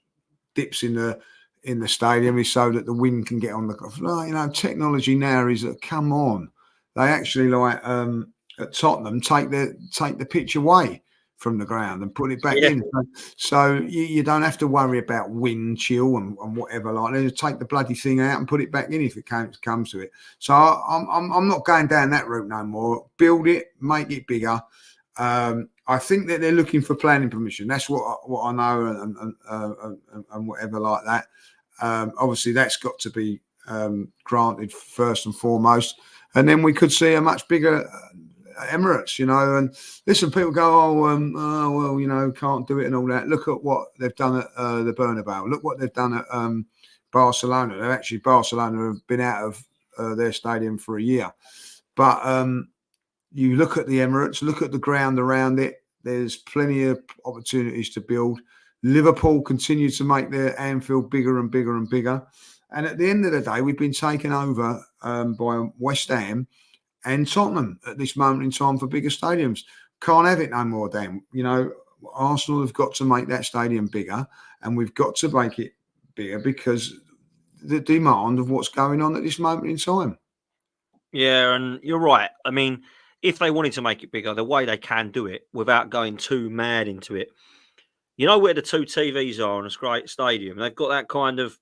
dips in the stadium is so that the wind can get on the. Technology now is that come on. They actually at Tottenham take the pitch away from the ground and put it back in. So you don't have to worry about wind, chill and whatever like that. Just take the bloody thing out and put it back in if it comes to it. So I'm not going down that route no more. Build it, make it bigger. I think that they're looking for planning permission. That's what I know and whatever like that. Obviously that's got to be granted first and foremost. And then we could see a much bigger Emirates, and listen, people go, can't do it and all that. Look at what they've done at the Bernabeu. Look what they've done at Barcelona. Barcelona have been out of their stadium for a year. But you look at the Emirates, look at the ground around it. There's plenty of opportunities to build. Liverpool continue to make their Anfield bigger and bigger and bigger. And at the end of the day, we've been taken over by West Ham and Tottenham at this moment in time for bigger stadiums. Can't have it no more, Dan. Arsenal have got to make that stadium bigger, and we've got to make it bigger because the demand of what's going on at this moment in time. Yeah, and you're right. I mean, if they wanted to make it bigger, the way they can do it without going too mad into it. You know where the two TVs are on a great stadium? They've got that kind of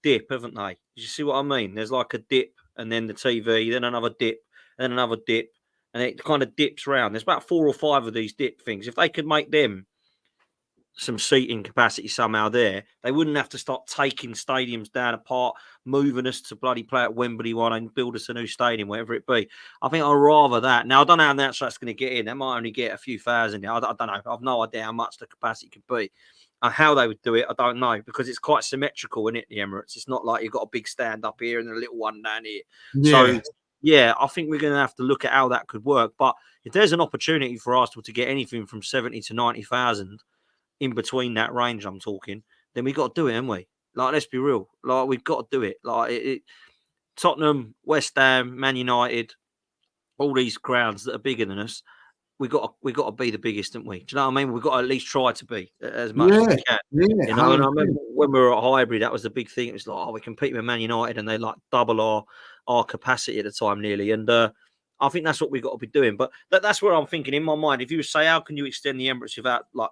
dip, haven't they? You see what I mean? There's like a dip and then the TV, then another dip, then another dip, and it kind of dips around. There's about 4 or 5 of these dip things. If they could make them some seating capacity somehow there, they wouldn't have to start taking stadiums down apart, moving us to bloody play at Wembley one and build us a new stadium, whatever it be. I think I'd rather that. Now, I don't know how that's going to get in. They might only get a few thousand. I don't know. I've no idea how much the capacity could be. How they would do it, I don't know, because it's quite symmetrical, isn't it, the Emirates? It's not like you've got a big stand up here and a little one down here. Yeah. So, yeah, I think we're going to have to look at how that could work. But if there's an opportunity for Arsenal to get anything from 70 to 90,000 in between that range I'm talking, then we got to do it, haven't we? Like, let's be real. Like, we've got to do it. Like, Tottenham, West Ham, Man United, all these grounds that are bigger than us, we got to be the biggest, haven't we? Do you know what I mean? We've got to at least try to be as much as we can. Yeah, and I remember when we were at Highbury, that was the big thing. It was like, we compete with Man United, and they like double our capacity at the time nearly. And I think that's what we've got to be doing. But that's where I'm thinking in my mind. If you say, how can you extend the Emirates without like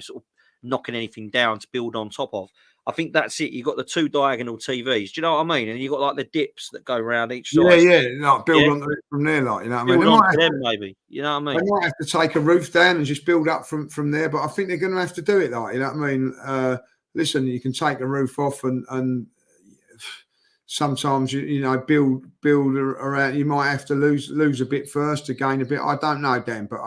sort of knocking anything down to build on top of? I think that's it. You've got the 2 diagonal TVs. Do you know what I mean? And you've got like the dips that go around each side. Yeah. Like build on it from there, like, you know what I mean? Build on them, maybe. You know what I mean? They might have to take a roof down and just build up from there, but I think they're going to have to do it, like, you know what I mean? Listen, you can take a roof off and sometimes build around. You might have to lose a bit first to gain a bit. I don't know, Dan, but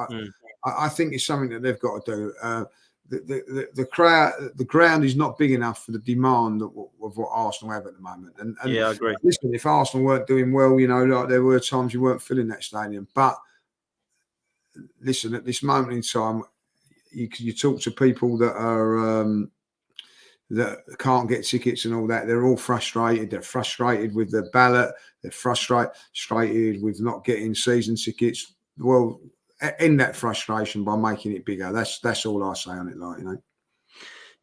I think it's something that they've got to do. The ground is not big enough for the demand of what Arsenal have at the moment. And yeah, I agree. Listen, if Arsenal weren't doing well, like there were times you weren't filling that stadium. But listen, at this moment in time, you talk to people that are that can't get tickets and all that. They're all frustrated. They're frustrated with the ballot. They're frustrated with not getting season tickets. Well, end that frustration by making it bigger. That's all I say on it, like, you know.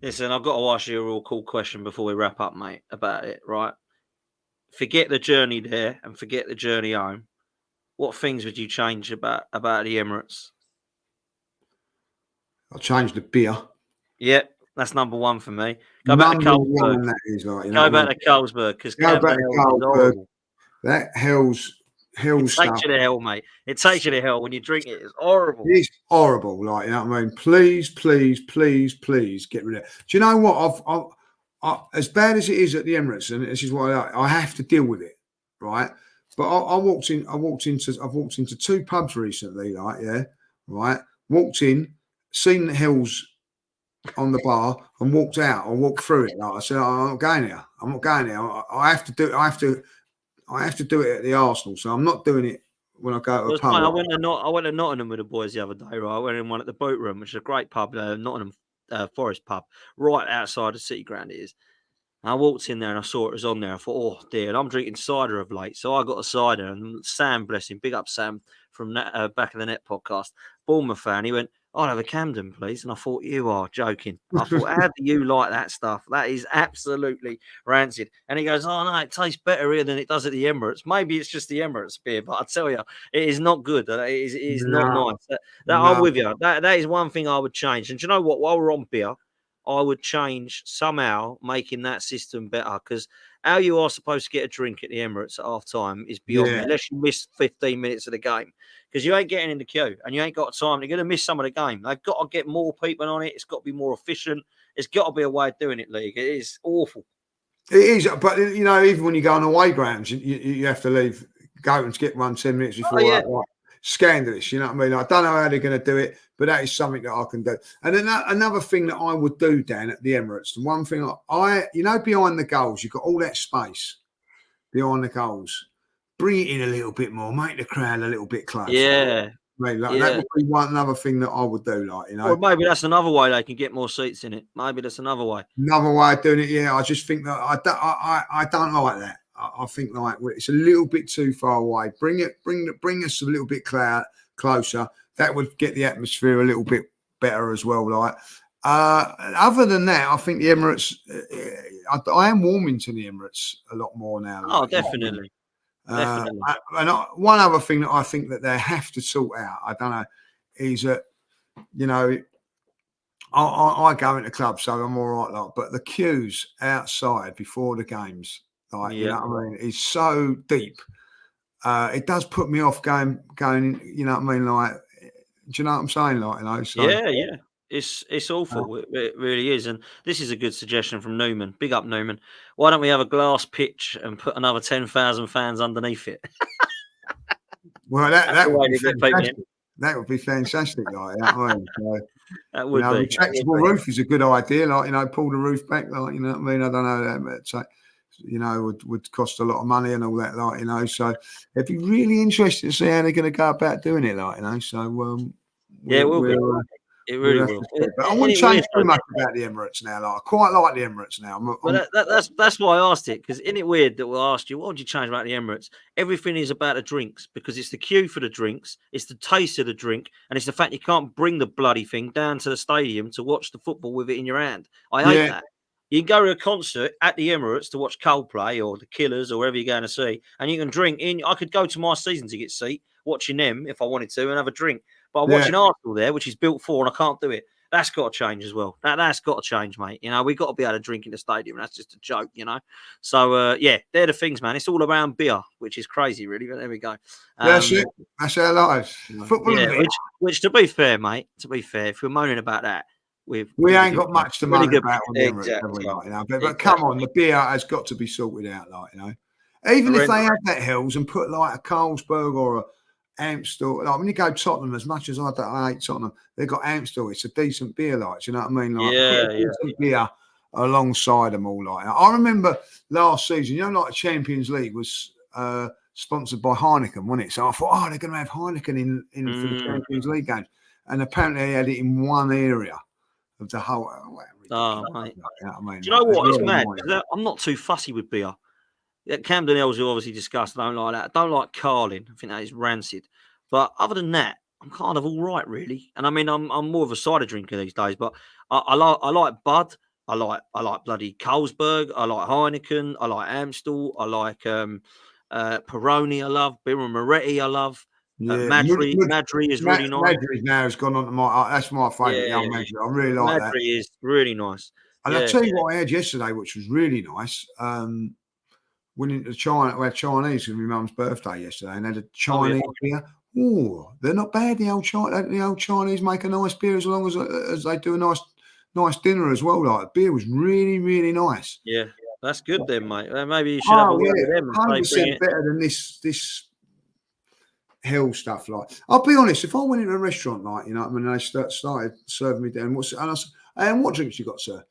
Listen, I've got to ask you a real cool question before we wrap up, mate, about it, right? Forget the journey there and forget the journey home. What things would you change about the Emirates? I'll change the beer. Yep, that's number 1 for me. Go back to Carlsberg. Go back to Carlsberg, because that hell's it takes you to hell, mate. It takes you to hell when you drink it. It's horrible. It's horrible, like, you know what I mean? Please get rid of it. Do you know what? I as bad as it is at the Emirates, and this is why I have to deal with it, right? But I've walked into 2 pubs recently, like, yeah, right. Walked in, seen the hills on the bar, and walked out. I walked through it. Like, I said, I'm not going here. I have to do it at the Arsenal, so I'm not doing it when I go to a pub. I went to Nottingham with the boys the other day, right? I went in one at the Boat Room, which is a great pub, Nottingham Forest pub, right outside the City Ground it is. And I walked in there and I saw it was on there. I thought, oh dear, and I'm drinking cider of late. So I got a cider, and Sam, bless him, big up Sam from Back of the Net podcast, Bournemouth fan, he went, I'll have a Camden, please. And I thought, you are joking. I thought, how do you like that stuff? That is absolutely rancid. And he goes, oh, no, it tastes better here than it does at the Emirates. Maybe it's just the Emirates beer, but I tell you, it is not good. It is not nice. I'm with you. That is one thing I would change. And do you know what? While we're on beer, I would change somehow making that system better, because how you are supposed to get a drink at the Emirates at half time is beyond me, unless you miss 15 minutes of the game, because you ain't getting in the queue and you ain't got time. You're going to miss some of the game. They've got to get more people on it. It's got to be more efficient. It's got to be a way of doing it, League. It is awful. It is, but even when you go on away grounds, you have to go and skip 10 minutes before. scandalous. You know what I mean? I don't know how they're going to do it, but that is something that I can do. And then another thing that I would do, Dan, at the Emirates, the one thing behind the goals, you've got all that space behind the goals. Bring it in a little bit more, make the crowd a little bit closer. Yeah. That would be another thing that I would do, Or maybe that's another way they can get more seats in it. Maybe that's another way. Another way of doing it, yeah. I just think that I don't like that. I think like it's a little bit too far away. Bring us a little bit closer. That would get the atmosphere a little bit better as well. Like other than that, I think the Emirates. I am warming to the Emirates a lot more now. Oh, definitely. One other thing that I think that they have to sort out, I don't know, is that I go into clubs, so I'm all right, like, but the queues outside before the games, like you know what I mean, is so deep. It does put me off going. You know what I mean? Like, do you know what I'm saying? Like, so, yeah. It's awful. It really is. And this is a good suggestion from Newman. Big up, Newman. Why don't we have a glass pitch and put another 10,000 fans underneath it? Well, that would be fantastic. That would be fantastic. Like, you know what I mean? So, that would be. Retractable roof is a good idea. Like, pull the roof back. Like, you know what I mean? I don't know that, but would cost a lot of money and all that. Like, so it'd be really interesting to see how they're going to go about doing it. Like, so it will be. It really will. But I wouldn't change too much about the Emirates now. Like, I quite like the Emirates now. That's why I asked it, because isn't it weird that we'll ask you, what would you change about the Emirates? Everything is about the drinks, because it's the queue for the drinks, it's the taste of the drink, and it's the fact you can't bring the bloody thing down to the stadium to watch the football with it in your hand. I hate that. You can go to a concert at the Emirates to watch Coldplay or the Killers or wherever you're going to see, and you can drink in. I could go to my season ticket seat watching them if I wanted to and have a drink. But I'm watching Arsenal there, which is built for, and I can't do it. That's got to change as well. That's got to change, mate. You know, we've got to be able to drink in the stadium. That's just a joke, you know. So, they're the things, man. It's all around beer, which is crazy, really. But there we go. That's it. That's our lives. Football and beer. Which, to be fair, mate, if we're moaning about that, we ain't got much to moan about on the Emirates, exactly. Like, you know. But come on, the beer has got to be sorted out, like, you know. Even if they had that Hills and put like a Carlsberg or a Amstel, like when you go Tottenham, as much as I hate Tottenham, they've got Amstel. It's a decent beer, like, you know what I mean? Like, decent beer alongside them all. Like, I remember last season, you know, like the Champions League was sponsored by Heineken, wasn't it? So I thought, they're going to have Heineken in for the Champions League games, and apparently they had it in one area of the whole. Mate. You know what I mean? Do you know what? It's mad. I'm not too fussy with beer. Camden Hills, you obviously discussed. I don't like that. I don't like Carling. I think that is rancid. But other than that, I'm kind of all right, really. And I mean, I'm more of a cider drinker these days. But I like Bud. I like bloody Carlsberg. I like Heineken. I like Amstel. I like Peroni. I love Birra Moretti. I love Madri is really nice. Madri now has gone on to that's my favourite young Madri. I really like that. Madri is really nice. And I'll tell you what I had yesterday, which was really nice. Went into China. We had Chinese for my mum's birthday yesterday, and had a Chinese beer. Oh, they're not bad. The old Chinese make a nice beer as long as they do a nice dinner as well. Like, the beer was really, really nice. Yeah, that's good then, mate. Maybe you should have a word with them. 100% better than this Hill stuff. Like, I'll be honest. If I went into a restaurant, like, you know, I mean, they started serving me down. And I said, and what drinks you got, sir?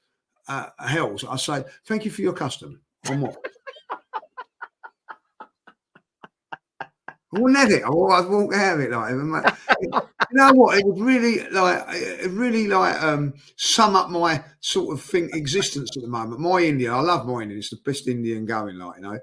Hills. I say, thank you for your custom. I'm off. I wouldn't have it. I'd walk out of it like, you know what? It would really sum up my sort of existence at the moment. My India, I love my Indian. It's the best Indian going, like, you know.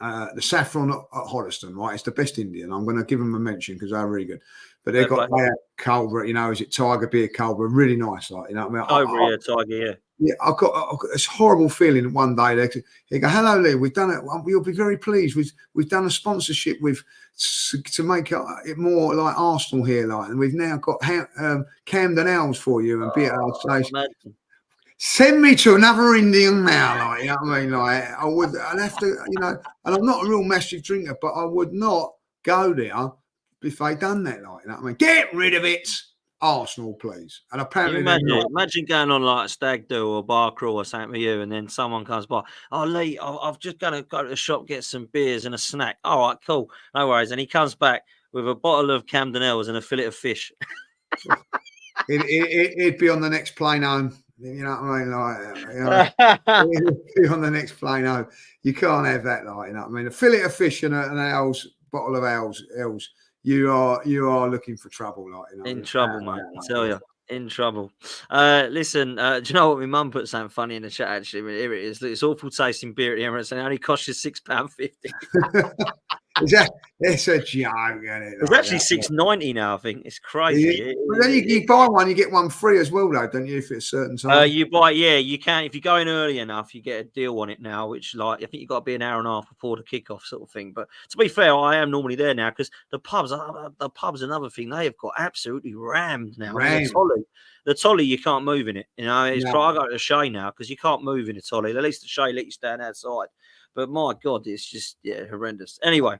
The Saffron at Hoddesdon, right? It's the best Indian. I'm going to give them a mention because they're really good. But they've got Culver, you know, is it Tiger Beer Culver? Really nice, like, you know what I mean? Tiger, yeah. Yeah, I've got this horrible feeling one day they go, hello, Lee, we've done it. You'll be very pleased. We've done a sponsorship to make it more like Arsenal here, like, and we've now got Camden Owls for you and beer. I'd say, send me to another Indian now, like, you know what I mean? Like, I'd have to, you know, and I'm not a real massive drinker, but I would not go there if they'd done that, like, you know what I mean? Get rid of it. Arsenal, please. And You apparently, imagine going on like a stag do or bar crawl or something with you, and then someone comes by. Oh, Lee, I've just going to go to the shop, get some beers and a snack. All right, cool, no worries. And he comes back with a bottle of Camden Ales and a fillet of fish. it'd be on the next plane home. You know what I mean? Like, it'd be on the next plane home. You can't have that, like, you know what I mean? A fillet of fish and an Ales, bottle of Ales. You are looking for trouble, like, you know. In trouble, mate. I tell you. In trouble. Listen, do you know what? My mum put something funny in the chat, actually. Here it is. It's awful tasting beer at the Emirates, and it only costs you £6.50. It's a joke, isn't it? It's actually £6.90 now, I think. It's crazy. But then you buy one, you get one free as well, though, don't you, if it's a certain time? You buy, you can. If you go in early enough, you get a deal on it now, which, like, I think you've got to be an hour and a half before the kickoff sort of thing. But to be fair, I am normally there now because the pubs, another thing, they have got absolutely rammed now. The Tolly, you can't move in it. You know, it's I go to the Shay now because you can't move in a Tolly. At least the Shay let you stand outside. But my God, it's just, horrendous. Anyway,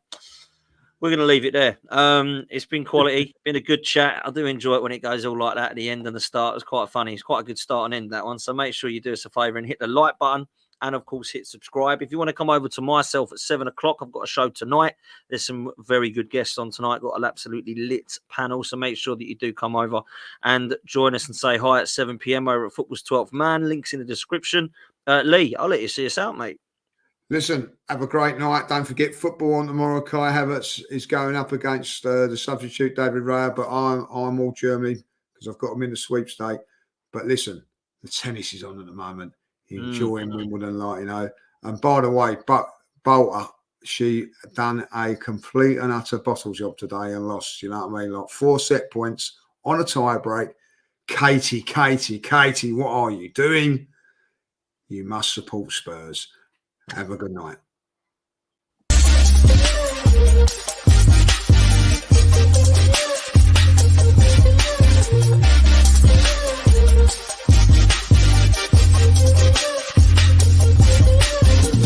we're going to leave it there. It's been quality, been a good chat. I do enjoy it when it goes all like that at the end and the start. It's quite funny. It's quite a good start and end, that one. So make sure you do us a favour and hit the like button. And, of course, hit subscribe. If you want to come over to myself at 7 o'clock, I've got a show tonight. There's some very good guests on tonight. Got an absolutely lit panel. So make sure that you do come over and join us and say hi at 7 p.m. over at Football's 12th Man. Links in the description. Lee, I'll let you see us out, mate. Listen, have a great night. Don't forget football on tomorrow. Kai Havertz is going up against the substitute David Raya, but I'm all Germany because I've got him in the sweepstake. But listen, the tennis is on at the moment. Enjoying Wimbledon, like, you know. And by the way, Bolter, she done a complete and utter bottle job today and lost. You know what I mean? Like 4 set points on a tie break. Katie, what are you doing? You must support Spurs. Have a good night.